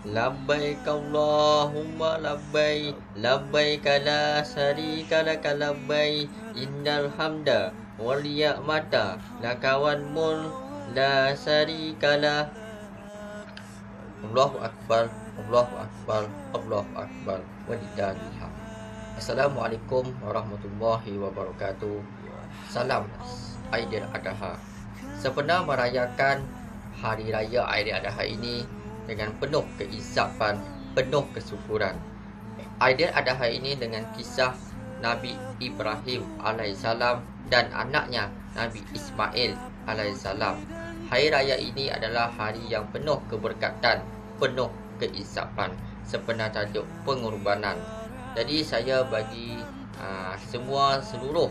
Labbaik Allahumma labbaik, labbaik la syarika laka labbaik, innal hamda wal ni'mata laka wal mulk la syarika lah. Allahu akbar, Allahu akbar, Allahu akbar, walillahil hamd. Assalamualaikum warahmatullahi wabarakatuh. Salam Aidiladha. Sempena merayakan Hari Raya Aidiladha ini dengan penuh keisapan, penuh kesyukuran. Aidiladha ini dengan kisah Nabi Ibrahim alaihissalam dan anaknya Nabi Ismail alaihissalam. Hari Raya ini adalah hari yang penuh keberkatan, penuh keisapan, sempena tajuk pengorbanan. Jadi saya bagi seluruh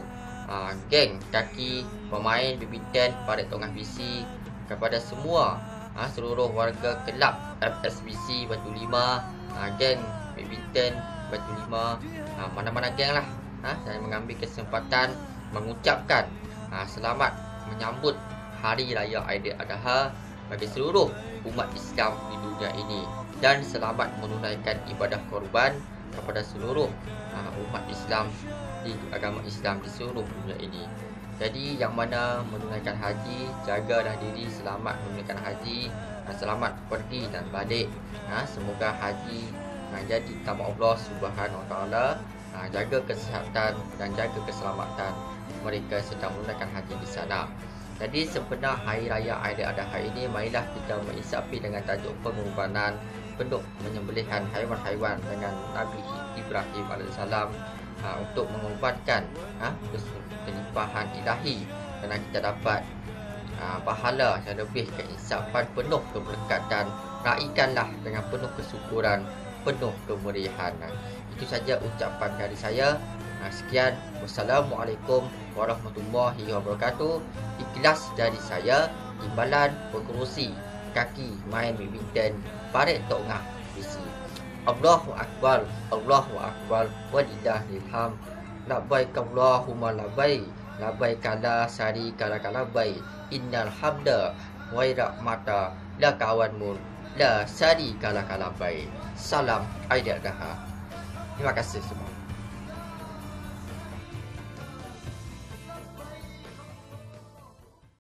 geng kaki pemain badminton pada Tongah BC, kepada semua seluruh warga kelab FSBC Batu Lima, geng badminton Batu Lima, mana-mana geng lah. Saya mengambil kesempatan mengucapkan selamat menyambut Hari Raya Aidiladha bagi seluruh umat Islam di dunia ini, dan selamat menunaikan ibadah korban kepada seluruh umat Islam di agama Islam di seluruh dunia ini. Jadi yang mana menunaikan haji, jagalah diri selamat menunaikan haji, selamat pergi dan balik. Semoga haji jadi tamu Allah Subhanahu Wa Taala, jaga kesihatan dan jaga keselamatan mereka sedang menunaikan haji di sana. Jadi sempena Hari Raya Aidiladha ini, marilah kita mengisapi dengan tajuk pengorbanan, penuh menyembelihan haiwan-haiwan dengan Nabi Ibrahim alaihissalam, untuk mengorbankan kelimpahan ilahi, kerana kita dapat pahala yang lebih, keinsapan, penuh keberkatan. Raikanlah dengan penuh kesyukuran, penuh kemeriahan. Itu saja ucapan dari saya. Sekian, wassalamualaikum warahmatullahi wabarakatuh. Ikhlas dari saya, imbalan pengurusi kaki main badminton Parit Tongah BC. Allahu akbar, Allahu akbar, walillahil hamd. Labbaik Allahumma labbaik, labbaik la syarika laka labbaik, innal hamda wa ni'mata laka wal mulk la syarika laka labbaik. Salam Aidiladha. Terima kasih semua.